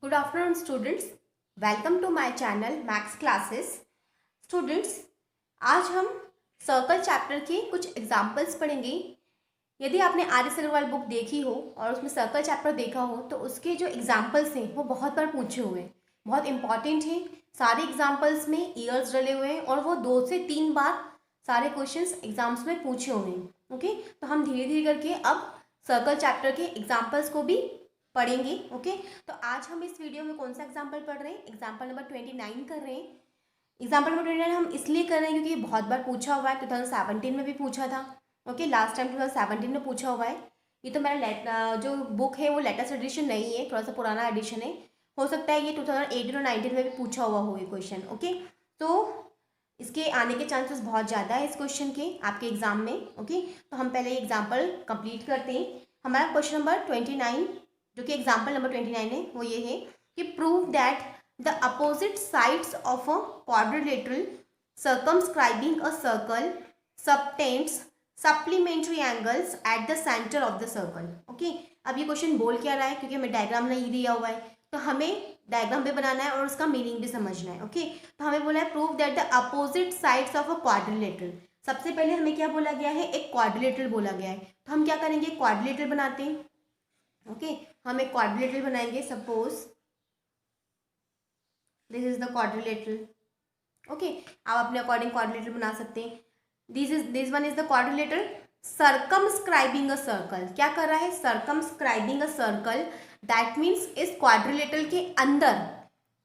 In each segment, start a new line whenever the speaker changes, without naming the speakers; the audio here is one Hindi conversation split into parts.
Good afternoon students, welcome to my channel maths classes. Students, आज हम सर्कल चैप्टर के कुछ एग्जाम्पल्स पढ़ेंगे। यदि आपने आर एस अग्रवाल बुक देखी हो और उसमें सर्कल चैप्टर देखा हो तो उसके जो एग्जाम्पल्स हैं वो बहुत बार पूछे हुए हैं, बहुत इंपॉर्टेंट हैं। सारे एग्जाम्पल्स में ईयर्स डले हुए हैं और वो 2 से 3 बार सारे क्वेश्चंस एग्जाम्स में पूछे हुए हैं। ओके, तो हम धीरे धीरे करके अब सर्कल चैप्टर के एग्जाम्पल्स को भी पढ़ेंगे। ओके, तो आज हम इस वीडियो में कौन सा एग्जाम्पल पढ़ रहे हैं? एग्जाम्पल नंबर 29 कर रहे हैं। एग्जाम्पल नंबर 29 हम इसलिए कर रहे हैं क्योंकि ये बहुत बार पूछा हुआ है। 2017 में भी पूछा था। ओके, लास्ट टाइम 2017 में पूछा हुआ है। ये तो मेरा जो बुक है वो लेटेस्ट एडिशन नहीं है, थोड़ा सा पुराना एडिशन है। हो सकता है ये 2018 और 19 में भी पूछा हुआ हो ये क्वेश्चन। ओके, तो इसके आने के चांसेस बहुत ज़्यादा है इस क्वेश्चन के आपके एग्जाम में। ओके, तो हम पहले एग्जाम्पल कंप्लीट करते हैं। हमारा क्वेश्चन नंबर 29, जो कि एग्जाम्पल नंबर 29 है, वो ये है कि prove that the opposite sides of a quadrilateral circumscribing a circle subtends supplementary angles at the center of the circle। Okay, अब ये क्वेश्चन बोल क्या रहा है? क्योंकि हमें डायग्राम नहीं दिया हुआ है तो हमें डायग्राम भी बनाना है और उसका मीनिंग भी समझना है। ओके, तो हमें बोला है prove that the opposite sides of a quadrilateral. सबसे पहले हमें क्या बोला गया है? एक क्वाड्रिलेटरल बोला गया है। तो हम क्या करेंगे? क्वाड्रिलेटरल बनाते हैं। ओके, हम एक क्वाड्रिलेटरल बनाएंगे। Suppose this is the quadrilateral. Okay, आप अपने अकॉर्डिंग क्वाड्रिलेटरल बना सकते हैं। This one is the quadrilateral circumscribing a circle. क्या कर रहा है? Circumscribing a circle. That means इस क्वाड्रिलेटरल के अंदर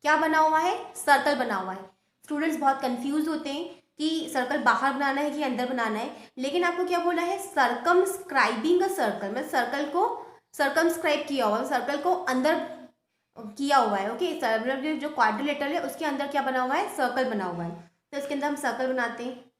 क्या बना हुआ है? सर्कल बना हुआ है। स्टूडेंट्स बहुत कंफ्यूज होते हैं कि सर्कल बाहर बनाना है कि अंदर बनाना है, लेकिन आपको क्या बोला है? सर्कमस्क्राइबिंग अ सर्कल, मतलब सर्कल को सर्कमस्क्राइब किया हुआ है, सर्कल को अंदर किया हुआ है। ओके, मतलब जो क्वाड्रिलेटरल है उसके अंदर क्या बना हुआ है? सर्कल बना हुआ है। तो इसके अंदर हम सर्कल बनाते हैं।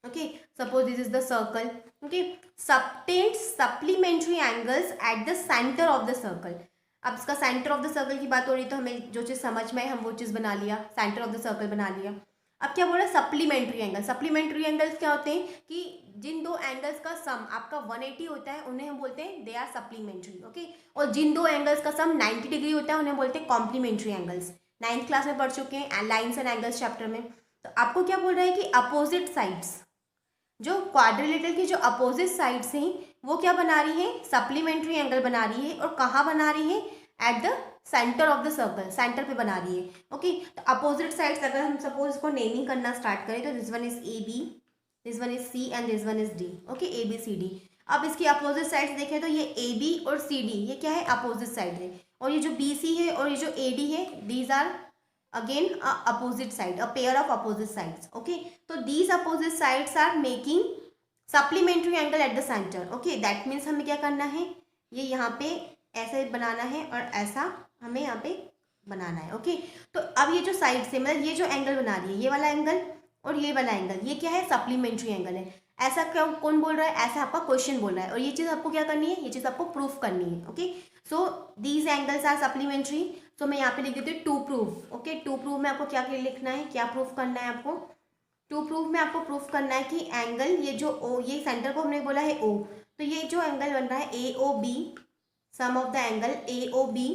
Okay, suppose this is the circle. Okay, subtend supplementary angles eight the centre of the circle. अब इसका सेंटर ऑफ द सर्कल की बात हो रही है तो हमें जो चीज़ समझ में है हम वो चीज़ बना लिया, सेंटर ऑफ द सर्कल बना लिया। अब क्या बोल रहा है? Supplementary angle. सप्लीमेंट्री एंगल्स क्या होते हैं कि जिन दो एंगल्स का सम आपका 180 होता है उन्हें हम बोलते हैं दे आर सप्लीमेंट्री। ओके, और जिन दो एंगल्स का सम 90 डिग्री होता है उन्हें बोलते हैं कॉम्प्लीमेंट्री एंगल्स। 9th क्लास में पढ़ चुके हैं लाइन्स एंड एंगल्स चैप्टर में। तो आपको क्या बोल रहा है कि अपोजिट साइड्स, जो क्वाड्रिलेटरल की जो अपोजिट साइड्स हैं वो क्या बना रही है? सप्लीमेंट्री एंगल बना रही है। और कहाँ बना रही है? Eight the centre of the circle, centre पे बना रही है। ओके, तो अपोजिट साइड्स अगर हम सपोज इसको नेमिंग करना स्टार्ट करें तो this one is A B, this one is C and this one is D. Okay, A B C D. अब इसकी अपोजिट साइड्स देखें तो ये ए बी और सी डी ये क्या है? अपोजिट साइड है। और ये जो बी सी है और ये जो ए डी है these are again a opposite side, a pair of opposite sides। okay, so these opposite sides are making supplementary angle at the center। okay, that means हमें क्या करना है? ये यहाँ पे ऐसे बनाना है और ऐसा हमें यहाँ पे बनाना है। ओके, तो अब ये जो साइड से मतलब ये जो एंगल बना रही है, ये वाला एंगल और ये वाला एंगल, ये क्या है? सप्लीमेंट्री एंगल है। ऐसा क्या कौन बोल रहा है? ऐसा आपका क्वेश्चन बोल रहा है। और ये चीज़ आपको क्या करनी है? ये चीज़ आपको प्रूफ करनी है। Okay, so these angles are supplementary. तो मैं यहाँ पे लिख देती हूँ to proof. Okay, to proof में आपको क्या लिखना है? क्या प्रूफ करना है आपको? टू प्रूफ में आपको प्रूफ करना है कि एंगल ये जो ओ, ये सेंटर को हमने बोला है ओ, तो ये जो एंगल बन रहा है A O B, sum of the angle A O B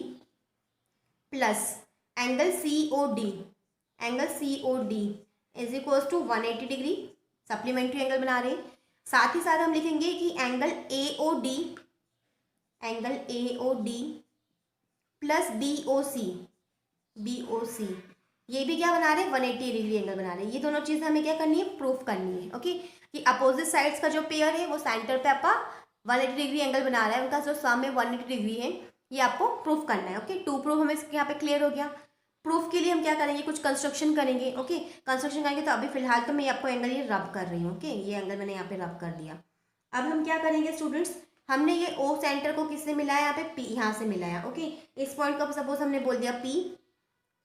plus angle C O D, angle C O D is equals to 180 degree. Supplementary angle बना रहे हैं। साथ ही साथ हम लिखेंगे कि angle A O D, angle A O D plus B O C, B O C ये भी क्या बना रहे हैं? 180 डिग्री एंगल बना रहे हैं। ये दोनों चीज़ें हमें क्या करनी है? प्रूफ करनी है। ओके, कि अपोजिट साइड्स का जो पेयर है वो सेंटर पे आपका 180 डिग्री एंगल बना रहा है, उनका जो सम है 180 डिग्री है, ये आपको प्रूफ करना है। ओके, टू प्रूफ हमें यहाँ पे क्लियर हो गया। प्रूफ के लिए हम क्या करेंगे? कुछ कंस्ट्रक्शन करेंगे। ओके, कंस्ट्रक्शन करेंगे तो अभी फिलहाल तो मैं आपको एंगल ये रब कर रही हूँ। ओके, ये एंगल मैंने यहाँ पे रब कर दिया। अब हम क्या करेंगे स्टूडेंट्स? हमने ये ओ सेंटर को किससे मिलाया? यहाँ पे पी, यहाँ से मिलाया। ओके, इस पॉइंट को सपोज हमने बोल दिया पी,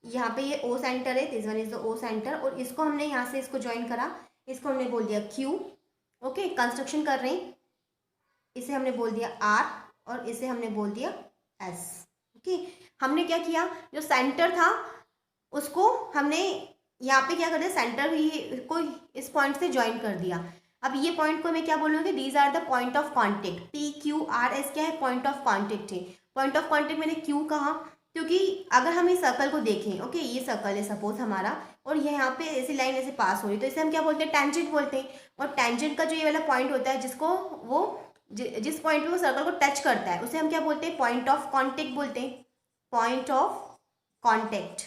यहाँ पे ये ओ सेंटर है, this one is the O centre, और इसको हमने यहाँ से इसको ज्वाइन करा, इसको हमने बोल दिया क्यू। ओके, कंस्ट्रक्शन कर रहे हैं, इसे हमने बोल दिया आर और इसे हमने बोल दिया एस। ओके, हमने क्या किया? जो सेंटर था उसको हमने यहाँ पे क्या कर दिया? सेंटर को इस पॉइंट से ज्वाइन कर दिया। अब ये पॉइंट को मैं क्या बोलूँगी, these are the point of contact. P Q R S क्या है, पॉइंट ऑफ कॉन्टेक्ट है। पॉइंट ऑफ कॉन्टेक्ट मैंने क्यों कहा, क्योंकि अगर हम इस सर्कल को देखें, ओके ये सर्कल है सपोज हमारा, और ये यहाँ पे ऐसी लाइन ऐसे पास हो रही, तो इसे हम क्या बोलते हैं, टेंजेंट बोलते हैं। और टेंजेंट का जो ये वाला पॉइंट होता है जिसको वो जिस पॉइंट पे वो सर्कल को टच करता है, उसे हम क्या बोलते हैं, पॉइंट ऑफ कॉन्टेक्ट बोलते हैं। Point of contact,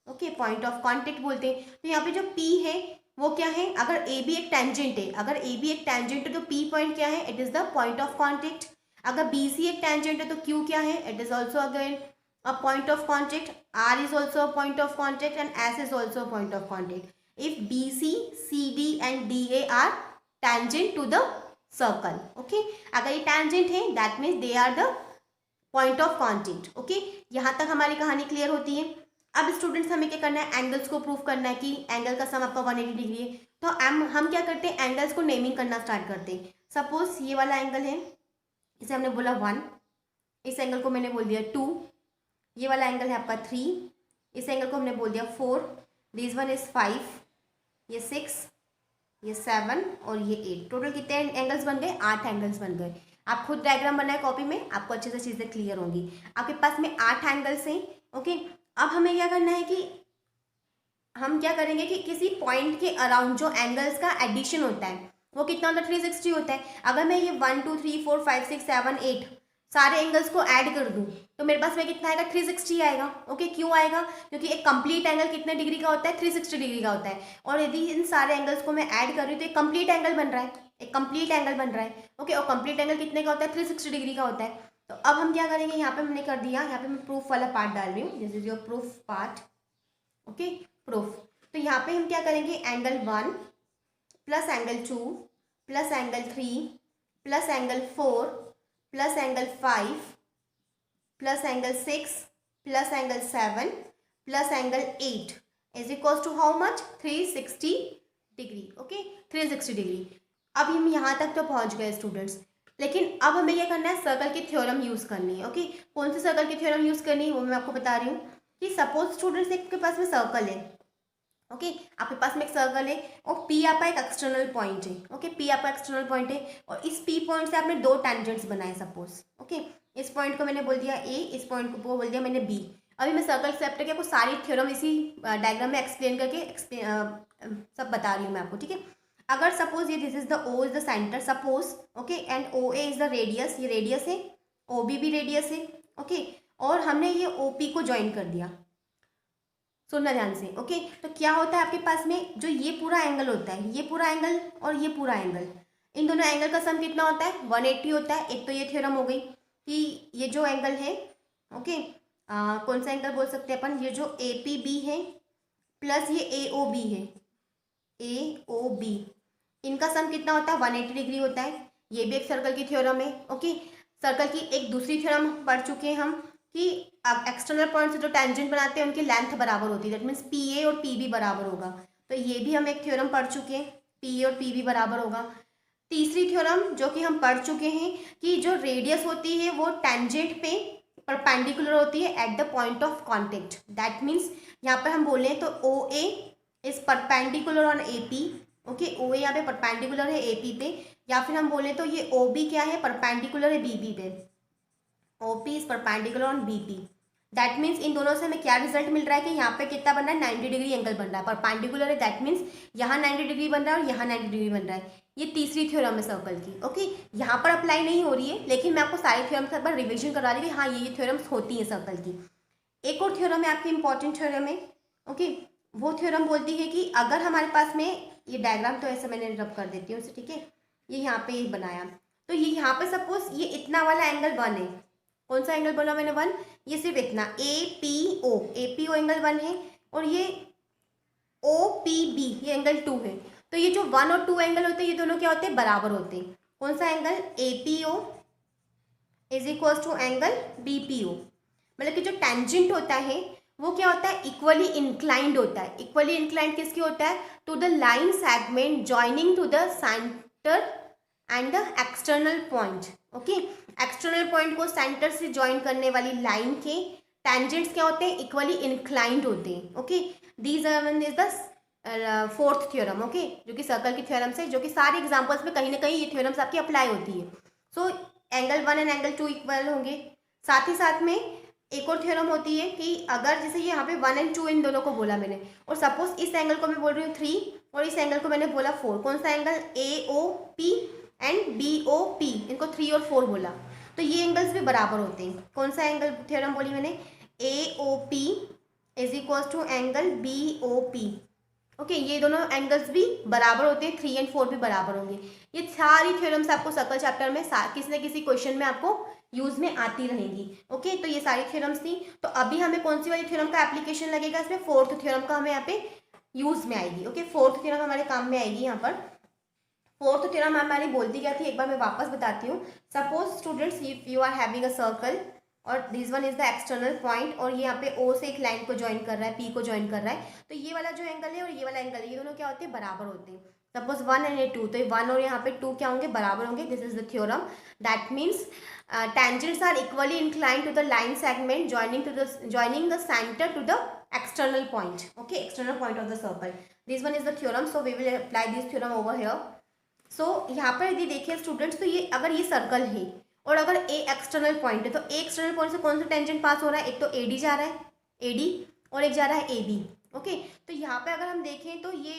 okay point of contact बोलते हैं। तो यहाँ पे जो P है वो क्या है, अगर ए बी एक टेंजेंट है, अगर ए बी एक टेंजेंट है तो P पॉइंट क्या है, it is the point of contact. अगर बी सी एक टेंजेंट है तो Q क्या है, it is also again a point of contact. R is also a point of contact and S is also a point of contact. If BC, CD and DA are tangent to the circle, okay? अगर ये tangent है, that means they are the point of contact, okay? यहाँ तक हमारी कहानी क्लियर होती है। अब स्टूडेंट्स हमें क्या करना है, एंगल्स को प्रूव करना है कि एंगल का सम आपका 180 डिग्री है। तो हम क्या करते हैं, एंगल्स को नेमिंग करना स्टार्ट करते हैं। सपोज ये वाला एंगल है, इसे हमने बोला 1, इस एंगल को मैंने बोल दिया 2, ये वाला एंगल है आपका 3, इस एंगल को हमने बोल दिया 4, दिस वन इज 5, ये 6, ये 7 और ये 8। टोटल कितने एंगल्स बन गए, 8 एंगल्स बन गए। आप खुद डायग्राम बनाए कॉपी में, आपको अच्छे से चीज़ें क्लियर होंगी। आपके पास में 8 एंगल्स हैं, ओके। अब हमें क्या करना है कि हम क्या करेंगे कि किसी पॉइंट के अराउंड जो एंगल्स का एडिशन होता है वो कितना होता है, 360 होता है। अगर मैं ये 1 2 3 4 5 6 7 8 सारे एंगल्स को ऐड कर दूं तो मेरे पास में कितना आएगा, 360 आएगा, ओके। क्यों आएगा, क्योंकि एक कंप्लीट एंगल कितने डिग्री का होता है, 360 डिग्री का होता है। और यदि इन सारे एंगल्स को मैं ऐड कर रही हूँ तो एक कंप्लीट एंगल बन रहा है, एक कंप्लीट एंगल बन रहा है, ओके। और कंप्लीट एंगल कितने का होता है, 360 डिग्री का होता है। तो अब हम क्या करेंगे, यहाँ पे हमने कर दिया, यहाँ पे मैं प्रूफ वाला पार्ट डाल रही हूँ, this is your proof part, okay proof. तो यहाँ पे हम क्या करेंगे, angle 1 plus angle 2 plus angle 3 plus angle 4 plus angle 5 plus angle 6 plus angle 7 plus angle 8 is equals to how much, 360 degree, okay 360 degree. अब हम यहाँ तक तो पहुँच गए स्टूडेंट्स, लेकिन अब हमें क्या करना है, सर्कल की थ्योरम यूज़ करनी है, ओके। कौन सी सर्कल की थ्योरम यूज़ करनी है वो मैं आपको बता रही हूँ कि सपोज स्टूडेंट्स एक के पास में सर्कल है, ओके आपके पास में एक सर्कल है और P आपका एक एक्सटर्नल पॉइंट है, ओके P आपका एक्सटर्नल पॉइंट है और इस P पॉइंट से आपने 2 टेंजेंट्स बनाए सपोज, ओके। इस पॉइंट को मैंने बोल दिया A, इस पॉइंट को बोल दिया मैंने B। अभी मैं सर्कल सेलेक्ट करके आपको सारी थ्योरम इसी डायग्राम में एक्सप्लेन करके सब बता रही हूँ मैं आपको, ठीक है। अगर सपोज ये this is the O is the centre suppose, okay, and OA is the radius, ये रेडियस है, OB भी रेडियस है, ओके। और हमने ये OP को ज्वाइन कर दिया, सुनना ध्यान से, ओके। तो क्या होता है आपके पास में, जो ये पूरा एंगल होता है, ये पूरा एंगल और ये पूरा एंगल, इन दोनों एंगल का सम कितना होता है, 180 होता है। एक तो ये थ्योरम हो गई कि ये जो एंगल है, ओके कौन सा एंगल बोल सकते हैं अपन, ये जो APB है प्लस ये AOB है, AOB, इनका सम कितना होता है, 180 डिग्री होता है। ये भी एक सर्कल की थ्योरम है, ओके। सर्कल की एक दूसरी थ्योरम पढ़ चुके हैं हम कि अब एक्सटर्नल पॉइंट से जो टेंजेंट बनाते हैं उनकी लेंथ बराबर होती है, दैट मीन्स PA और PB बराबर होगा। तो ये भी हम एक थ्योरम पढ़ चुके हैं, PA और PB बराबर होगा। तीसरी थ्योरम जो कि हम पढ़ चुके हैं कि जो रेडियस होती है वो टेंजेंट पे परपेंडिकुलर होती है at the point of contact, that means यहाँ पर हम बोले तो OA is perpendicular on AP, okay OA यहाँ पे परपेंडिकुलर है AP पे, या फिर हम बोले तो ये OB क्या है, परपेंडिकुलर है BB पे, OP is perpendicular on BP। That means in दोनों से हमें क्या रिजल्ट मिल रहा है कि यहाँ पे कितना बन रहा है, 90 डिग्री एंगल बन रहा है, परपेंडिकुलर है, दैट मीन्स यहाँ 90 डिग्री बन रहा है और यहाँ 90 डिग्री बन रहा है। ये तीसरी थ्योरम है सर्कल की, ओके। यहाँ पर अप्लाई नहीं हो रही है, लेकिन मैं आपको सारी थ्योरम्स एक बार रिविजन करवा रही हूँ कि हाँ ये थ्योरम्स होती हैं सर्कल की। एक और थ्योरम है आपकी इंपॉर्टेंट थ्योरम है, ओके। वो थ्योरम बोलती है कि अगर हमारे पास में ये डायग्राम, तो ऐसे मैंने रब कर देती हूँ, ठीक है। ये यहाँ पे बनाया, तो ये यहाँ पे सपोज ये इतना वाला एंगल 1 है, कौन सा एंगल बोला मैंने, 1, ये सिर्फ इतना APO एंगल 1 है, और ये OPB ये एंगल 2 है। तो ये जो 1 और 2 एंगल होते हैं ये दोनों क्या होते हैं, बराबर होते हैं। कौन सा angle, APO is equal to angle BPO, मतलब कि जो टेंजेंट होता है वो क्या होता है, इक्वली इंक्लाइंड होता है। इक्वली इंक्लाइंड किसकी होता है, to the line segment joining to the centre and the external point, okay. External point को सेंटर से ज्वाइन करने वाली लाइन के टेंजेंट्स क्या होते हैं, इक्वली इंक्लाइंड होते हैं, okay. These is the fourth theorem, okay, जो कि सर्कल की थ्योरम से, जो कि सारे एग्जांपल्स में कहीं ना कहीं ये थ्योरम्स आपकी अप्लाई होती है। So angle 1 and angle 2 equal होंगे। साथ ही साथ में एक और थ्योरम होती है कि अगर जैसे यहाँ पे 1 एंड 2 इन दोनों को बोला मैंने, और सपोज इस एंगल को मैं बोल रही हूँ 3 और इस एंगल को मैंने बोला 4, कौन सा एंगल, AOP एंड BOP, इनको 3 और 4 बोला, तो ये एंगल्स भी बराबर होते हैं। कौन सा एंगल थ्योरम बोली मैंने, AOP is equal to angle BOP, okay, ये दोनों एंगल्स भी बराबर होते हैं, 3 एंड 4 भी बराबर होंगे। ये सारी थ्योरम्स आपको सर्कल चैप्टर में किसी न किसी क्वेश्चन में आपको यूज में आती रहेंगी, ओके। तो ये सारी थ्योरम्स थी। तो अभी हमें कौन सी वाली थ्योरम का एप्लीकेशन लगेगा, इसमें फोर्थ थ्योरम का हमें यहाँ पे यूज में आएगी, ओके। फोर्थ थ्योरम हमारे काम में आएगी यहाँ पर। फोर्थ थ्योरम हमारी बोलती क्या थी, एक बार मैं वापस बताती हूँ। Suppose students, if you are having a circle और this one is the external point, और ये यहाँ पे O से एक लाइन को ज्वाइन कर रहा है, P को ज्वाइन कर रहा है, तो ये वाला जो एंगल है और ये वाला एंगल है, ये दोनों क्या होते हैं, बराबर होते हैं। सपोज 1 एंड 2, तो 1 और यहाँ पे 2 क्या होंगे, बराबर होंगे। This is the theorem, that means tangents are equally inclined to the line segment joining the center to the external point, okay, external point of the circle. This one is the theorem, so we will apply this theorem over here. So यहाँ पर यदि देखिए स्टूडेंट्स, तो ये अगर ये सर्कल है और अगर A एक्सटर्नल पॉइंट है, तो A एक्सटर्नल पॉइंट से कौन सा टेंजेंट पास हो रहा है, एक तो AD जा रहा है, AD, और एक जा रहा है AB, ओके। तो यहाँ पे अगर हम देखें तो ये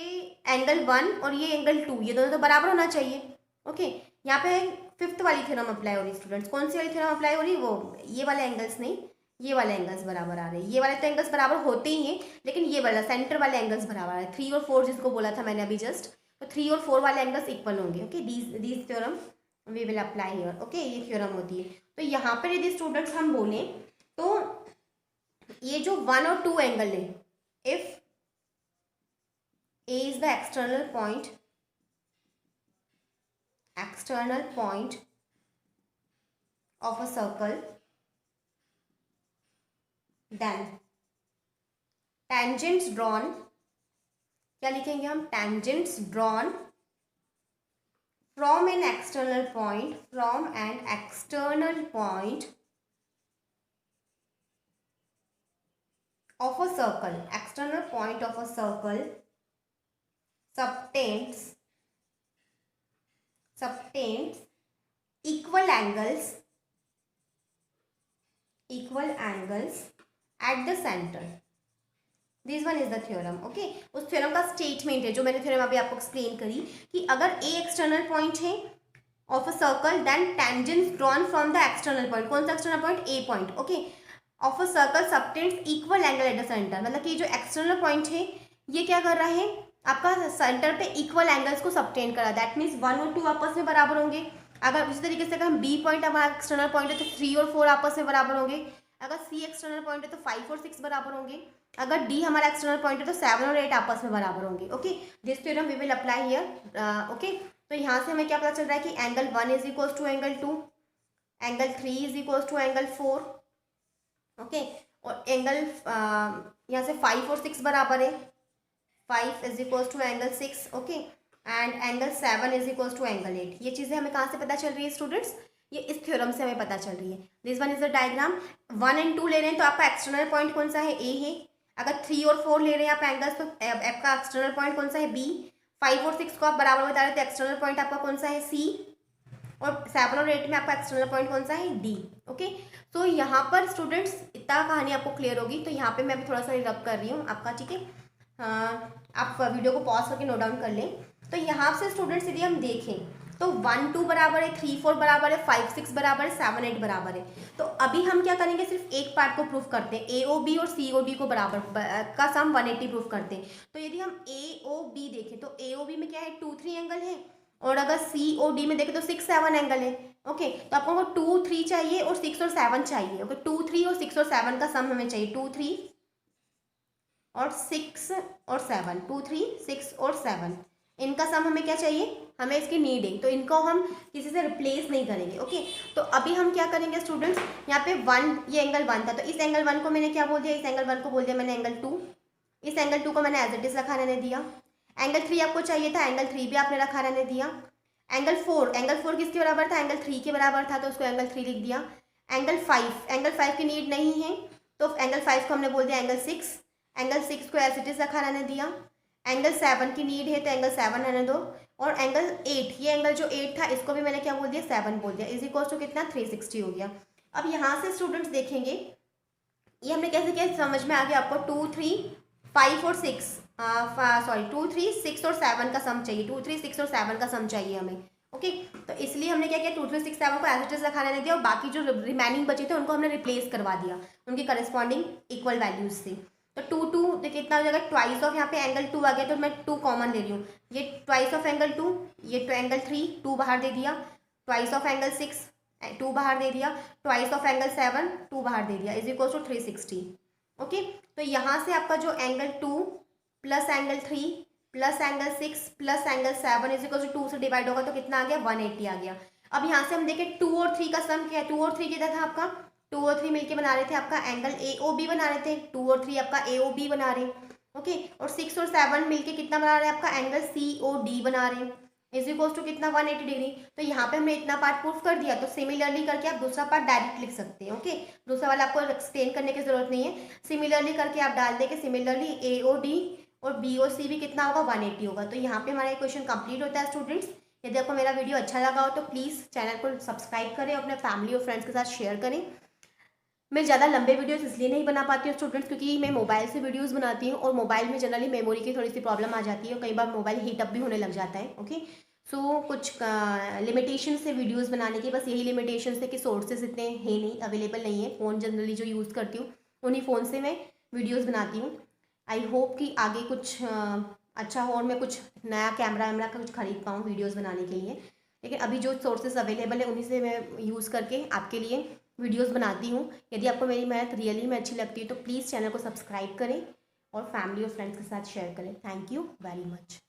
एंगल 1 और ये एंगल 2, ये दोनों तो बराबर होना चाहिए, ओके। यहाँ पे फिफ्थ वाली थ्योरम अप्लाई हो रही है स्टूडेंट्स, कौन सी वाली थ्योरम अप्लाई हो रही है, वो ये वाले एंगल्स नहीं, ये वाले एंगल्स बराबर आ रहे हैं। ये वाले तो एंगल्स बराबर होते ही हैं, लेकिन ये वाला सेंटर वाले एंगल्स बराबर है, 3 और 4 जिसको बोला था मैंने अभी जस्ट, तो 3 और 4 वाले एंगल्स इक्वल होंगे, okay. These theorem we will apply here, okay, ये थ्योरम होती है। तो यहाँ पर यदि स्टूडेंट्स हम बोलें तो ये जो 1 और 2 एंगल है, if A is the external point of a circle, then tangents drawn, क्या लिखेंगे हम, tangents drawn from an external point of a circle, subtends equal angles at the center. This one is the theorem, okay. उस थ्योरम का स्टेटमेंट है जो मैंने थ्योरम अभी आपको एक्सप्लेन करी, कि अगर A एक्सटर्नल पॉइंट है of a circle, then tangents drawn from the external point, कौन सा external point, A point, okay, of a circle subtends equal angle at the centre, मतलब कि जो एक्सटर्नल पॉइंट है ये क्या कर रहा है, आपका सेंटर पे इक्वल एंगल्स को सबटेंड कर रहा है। दैट मीन्स 1 और 2 आपस में बराबर होंगे। अगर उसी तरीके से अगर हम B पॉइंट हमारा एक्सटर्नल पॉइंट है तो 3 और 4 आपस में बराबर होंगे। अगर C एक्सटर्नल पॉइंट है तो 5 और 6 बराबर होंगे। अगर D हमारा एक्सटर्नल पॉइंट है तो 7 और 8 आपस में बराबर होंगे, okay. This theorem we will apply here, okay. तो यहाँ से हमें क्या पता चल रहा है कि angle 1 is equal to angle 2, angle 3 is equal to angle 4, okay, और एंगल यहाँ से 5 और 6 बराबर है, 5 is equal to angle 6, okay, and angle 7 is equal to angle 8। ये चीज़ें हमें कहाँ से पता चल रही है स्टूडेंट्स, ये इस थ्योरम से हमें पता चल रही है। This one is the diagram. 1 and 2 ले रहे हैं तो आपका एक्सटर्नल पॉइंट कौन सा है, A है। अगर 3 और 4 ले रहे हैं आप एंगल्स तो आपका एक्सटर्नल पॉइंट कौन सा है, B। 5 और 6 को आप बराबर बता रहे थे, एक्सटर्नल पॉइंट आपका कौन सा है, C, और 7 और 8 में आपका एक्सटर्नल पॉइंट कौन सा है, D, ओके। तो यहाँ पर स्टूडेंट्स इतना कहानी आपको क्लियर होगी। तो यहाँ पे मैं अभी थोड़ा सा रब कर रही हूँ आपका, ठीक है। आप वीडियो को पॉज करके नोट डाउन कर लें। तो यहाँ से स्टूडेंट्स यदि हम देखें तो 1 2 बराबर है, 3 4 बराबर है, 5 6 बराबर है, 7 8 बराबर है। तो अभी हम क्या करेंगे, सिर्फ एक पार्ट को प्रूफ करते हैं, AOB और COD को बराबर का सम 180 प्रूफ करते हैं। तो यदि हम AOB देखें तो AOB में क्या है, 2 3 एंगल है, और अगर COD में देखें तो 6 7 एंगल है, ओके। तो आपको 2 3 चाहिए और 6 और 7 चाहिए, ओके। 2 3 और 6 और 7 का सम हमें चाहिए, 2 3 और 6 और 7, 2 3 6 और 7, इनका सम हमें क्या चाहिए, हमें इसकी नीड है। तो इनको हम किसी से रिप्लेस नहीं करेंगे, ओके। तो अभी हम क्या करेंगे स्टूडेंट्स, यहाँ पे 1, ये एंगल 1 था, तो इस एंगल 1 को मैंने क्या बोल दिया, इस एंगल 1 को बोल दिया मैंने एंगल 2, इस एंगल 2 को मैंने एज इट इज रखा रहने दिया। एंगल 3 आपको चाहिए था, एंगल 3 भी आपने रखा रहने दिया। एंगल 4 किसके बराबर था, एंगल 3 के बराबर था, तो उसको एंगल 3 लिख दिया। एंगल 5 की नीड नहीं है, तो एंगल 5 को हमने बोल दिया एंगल 6 को एज इट इज रखा रहने दिया। एंगल 7 की नीड है तो एंगल 7 रहने दो, और एंगल 8, ये एंगल जो 8 था इसको भी मैंने क्या बोल दिया 7 बोल दिया, इज इक्वल टू कितना 360 हो गया। अब यहाँ से स्टूडेंट्स देखेंगे ये हमने कैसे किया समझ में आ गया आपको। 2 3 5 और 6 सॉरी 2 3 6 और 7 का सम चाहिए, 2 3 6 और 7 का सम चाहिए हमें। ओके तो इसलिए हमने क्या किया 2 3 6 7 को एज इट इज रखा रहने दिया, और बाकी जो रिमेनिंग बचे थे उनको हमने रिप्लेस करवा दिया उनके करस्पॉन्डिंग इक्वल वैल्यूज से। तो 2 2 देखिए कितना हो जाएगा, ट्वाइस ऑफ यहाँ पे एंगल 2 आ गया तो मैं 2 कॉमन ले रही हूँ, ये ट्वाइस ऑफ एंगल 2, ये एंगल 3 2 बाहर दे दिया, ट्वाइस ऑफ एंगल 6 2 बाहर दे दिया, ट्वाइस ऑफ एंगल 7 2 बाहर दे दिया, इज इक्वल टू 360। ओके तो यहाँ से आपका जो angle 2 plus angle 3 plus angle 6 plus angle 7 is equal to 2 से डिवाइड होगा तो कितना आ गया 180 आ गया। अब यहाँ से हम देखें 2 और 3 का सम क्या है, 2 और 3 कितना था आपका, 2 और 3 मिलके बना रहे थे आपका एंगल AOB बना रहे थे, 2 और 3 आपका AOB बना रहे। ओके और 6 और 7 मिलके कितना बना रहे हैं आपका एंगल COD बना रहे, इज इक्वल टू कितना 180 डिग्री। तो यहाँ पे हमने इतना पार्ट प्रूफ कर दिया, तो सिमिलरली करके आप दूसरा पार्ट डायरेक्ट लिख सकते हैं। ओके दूसरा वाला आपको एक्सप्लेन करने की जरूरत नहीं है, सिमिलरली करके आप डाल देंगे सिमिलरली AOD और BOC भी कितना होगा 180 होगा। तो यहाँ पे हमारा क्वेश्चन कंप्लीट होता है स्टूडेंट्स। यदि आपको मेरा वीडियो अच्छा लगा हो तो प्लीज़ चैनल को सब्सक्राइब करें, अपने फैमिली और फ्रेंड्स के साथ शेयर करें। मैं ज़्यादा लंबे वीडियोस इसलिए नहीं बना पाती हूँ स्टूडेंट्स क्योंकि मैं मोबाइल से वीडियोस बनाती हूँ और मोबाइल में जनरली मेमोरी की थोड़ी सी प्रॉब्लम आ जाती है और कई बार मोबाइल हीट अप भी होने लग जाता है। ओके सो कुछ लिमिटेशन से वीडियोस बनाने की, बस यही लिमिटेशन है कि सोर्सेज इतने हैं नहीं, अवेलेबल नहीं है। फ़ोन जनरली जो यूज़ करती हूँ उन्हीं फ़ोन से मैं वीडियोज़ बनाती हूँ। आई होप कि आगे कुछ अच्छा हो और मैं कुछ नया कैमरा वैमरा का कुछ खरीद पाऊँ वीडियोज़ बनाने के लिए, लेकिन अभी जो सोर्सेज अवेलेबल है उन्हीं से मैं यूज़ करके आपके लिए वीडियोस बनाती हूँ। यदि आपको मेरी मेहनत रियली में अच्छी लगती है तो प्लीज़ चैनल को सब्सक्राइब करें और फैमिली और फ्रेंड्स के साथ शेयर करें। Thank you very much.